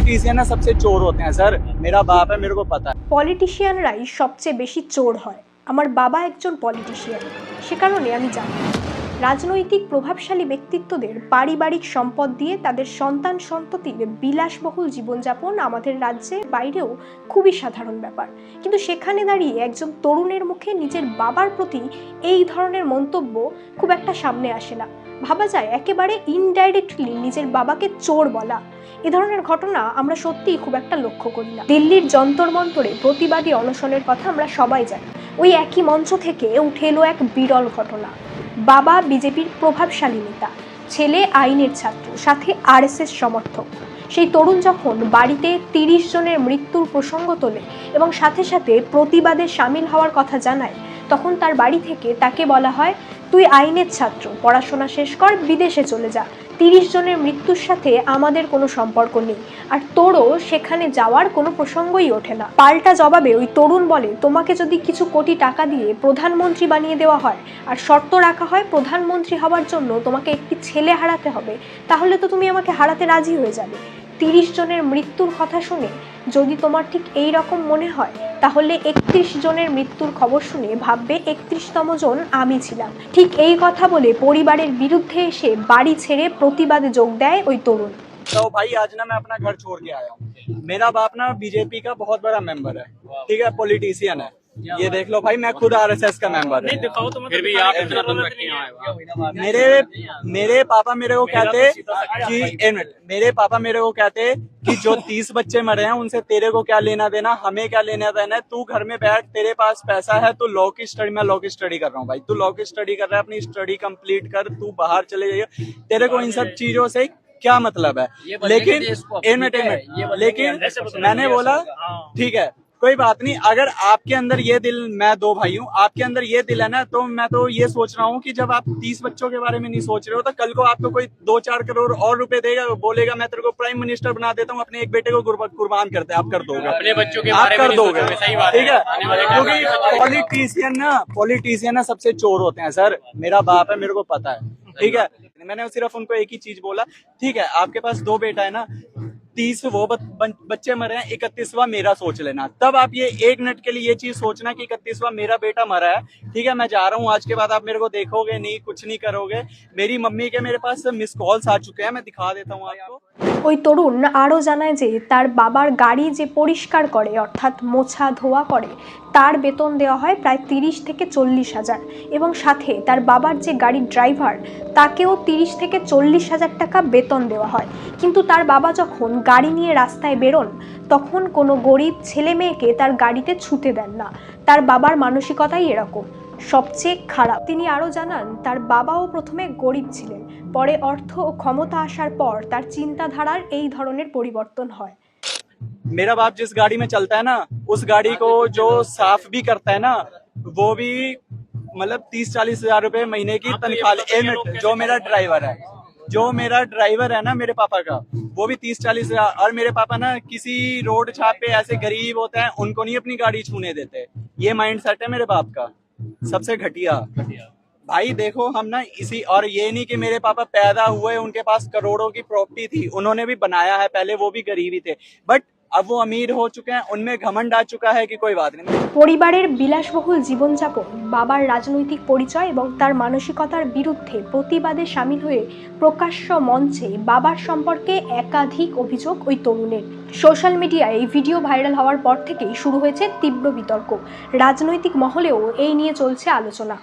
Politician ना सबसे चोर होते हैं सर। मेरा बाप है, मेरे को पता है। পলিটিশিয়ানরাই সবচেয়ে বেশি চোর হয়। আমার বাবা একজন পলিটিশিয়ান, সে কারণে আমি জানি রাজনৈতিক প্রভাবশালী ব্যক্তিত্বদের পারিবারিক সম্পদ দিয়ে তাদের সন্তান সন্ততির বিলাসবহুল জীবনযাপন আমাদের রাজ্যের বাইরেও খুবই সাধারণ ব্যাপার। কিন্তু সেখানে দাঁড়িয়ে একজন তরুণের মুখে নিজের বাবার প্রতি এই ধরনের মন্তব্য খুব একটা সামনে আসে না। ভাবা যায় একেবারে ইনডাইরেক্টলি নিজের বাবাকে চোর বলা। এ ধরনের ঘটনা আমরা সত্যিই খুব একটা লক্ষ্য করি না। দিল্লির যন্তর মন্তরে প্রতিবাদী অনশনের কথা আমরা সবাই জানি। ওই একই মঞ্চ থেকে উঠে এলো এক বিরল ঘটনা। বাবা বিজেপির প্রভাবশালী নেতা, ছেলে আইনের ছাত্র, সাথে আরএসএস সমর্থক। সেই তরুণ যখন বাড়িতে ৩০ জনের মৃত্যুর প্রসঙ্গ তোলে এবং সাথে সাথে প্রতিবাদে সামিল হওয়ার কথা জানায়, তখন তার বাড়ি থেকে তাকে বলা হয়, তুই আইনের ছাত্র, পড়াশোনা শেষ কর, বিদেশে চলে যা, ৩০ জনের মৃত্যুর সাথে আমাদের কোনো সম্পর্ক নেই, আর তোরও সেখানে যাওয়ার কোনো প্রসঙ্গই ওঠে না। পাল্টা জবাবে ওই তরুণ বলে, তোমাকে যদি কিছু কোটি টাকা দিয়ে প্রধানমন্ত্রী বানিয়ে দেওয়া হয় আর শর্ত রাখা হয় প্রধানমন্ত্রী হওয়ার জন্য তোমাকে একটি ছেলে হারাতে হবে, তাহলে তো তুমি আমাকে হারাতে রাজি হয়ে যাবে। ৩০ জনের মৃত্যুর কথা শুনে যদি তোমার ঠিক এই রকম মনে হয়, তাহলে ৩১ জনের মৃত্যুর খবর শুনে ভাববে ৩১তম জন আমি ছিলাম। ঠিক এই কথা বলে পরিবারের বিরুদ্ধে এসে বাড়ি ছেড়ে প্রতিবাদে যোগ দেয় ওই তরুণ। तो भाई आज ना मैं अपना घर छोड़ के आया हूँ। मेरा बाप ना बीजेपी का बहुत बड़ा मेंबर है, ठीक है, पॉलिटिशियन है। ये देख लो भाई, मैं खुद आरएसएस का मेंबर है। फिर भी आप इतना दम रख के आए हो। मेरे पापा मेरे को कहते कि एक मिनट, मेरे पापा मेरे को कहते कि जो 30 बच्चे मरे हैं उनसे तेरे को क्या लेना देना, हमें क्या लेना देना है, तू घर में बैठ, तेरे पास पैसा है, तू लॉ की स्टडी, मैं लॉ की स्टडी कर रहा हूँ भाई, तू लॉ की स्टडी कर रहा है, अपनी स्टडी कंप्लीट कर, तू बाहर चले जाइए, तेरे को इन सब चीजों से क्या मतलब है। लेकिन एक मिनट, लेकिन मैंने बोला ठीक है कोई बात नहीं, अगर आपके अंदर ये दिल, मैं 2 भाई हूँ, आपके अंदर ये दिल है ना, तो मैं तो ये सोच रहा हूँ कि जब आप 30 बच्चों के बारे में नहीं सोच रहे हो, तो कल को आपको कोई 2-4 करोड़ और रुपए देगा, बोलेगा मैं तेरे को प्राइम मिनिस्टर बना देता हूँ, अपने एक बेटे को कुर्बान करते हैं, आप कर दोगे अपने बच्चों के आप बारे में कर नहीं दोगे, सोचोगे, सही बात ठीक है। क्योंकि है। पॉलिटिशियन ना सबसे चोर होते हैं सर। मेरा बाप है, मेरे को पता है, ठीक है। मैंने सिर्फ उनको एक ही चीज बोला, ठीक है आपके पास 2 बेटा है ना, 30 वो बच्चे मरे हैं, 31वां मेरा सोच लेना। तब आप ये 1 मिनट के लिए ये चीज सोचना कि 31वां मेरा बेटा मरा है, ठीक है, मैं जा रहा हूँ, आज के बाद आप मेरे को देखोगे नहीं, कुछ नहीं करोगे। मेरी मम्मी के मेरे पास मिस कॉल्स आ चुके हैं, मैं दिखा देता हूँ आपको। ওই তরুণ আরও জানায় যে তার বাবার গাড়ি যে পরিষ্কার করে, অর্থাৎ মোছা ধোয়া করে, তার বেতন দেওয়া হয় প্রায় 30 থেকে 40 হাজার, এবং সাথে তার বাবার যে গাড়ির ড্রাইভার তাকেও 30 থেকে 40 হাজার টাকা বেতন দেওয়া হয়। কিন্তু তার বাবা যখন গাড়ি নিয়ে রাস্তায় বেরোন, তখন কোনো গরিব ছেলে মেয়েকে তার গাড়িতে ছুতে দেন না। তার বাবার মানসিকতাই এরকম, সবচেয়ে খারাপ। তিনি আরও জানান, তার বাবাও প্রথমে গরিব ছিলেন, পরে অর্থ ও ক্ষমতা আসার পর তার চিন্তাধারার এই ধরনের পরিবর্তন হয়। मेरा बाप जिस गाड़ी में चलता है ना, उस गाड़ी को जो साफ भी करता है ना, वो भी मतलब 30-40 हजार रुपए महीने की तनख्वाह। जो मेरा ड्राइवर है ना मेरे पापा का, वो भी 30-40 हजार। और मेरे पापा ना किसी रोड छाप पे ऐसे गरीब होते हैं, उनको नहीं अपनी गाड़ी छूने देते। ये माइंड सेट है मेरे बाप का, सबसे घटिया। भाई देखो हम ना इसी, और ये नहीं कि मेरे पापा पैदा हुए उनके पास करोड़ों की प्रॉपर्टी थी, उन्होंने भी बनाया है, पहले वो भी गरीब ही थे, बट अब वो अमीर हो चुके हैं, उनमें घमंड आ चुका है कि कोई बात नहीं। পরিবারের বিলাসবহুল জীবনযাপন, বাবার রাজনৈতিক পরিচয় এবং তার মানসিকতার বিরুদ্ধে প্রতিবাদে সামিল হয়ে প্রকাশ্য মঞ্চে বাবার সম্পর্কে একাধিক অভিযোগ ওই তরুণের। সোশ্যাল মিডিয়ায় এই ভিডিও ভাইরাল হওয়ার পর থেকেই শুরু হয়েছে তীব্র বিতর্ক। রাজনৈতিক মহলেও এই নিয়ে চলছে আলোচনা।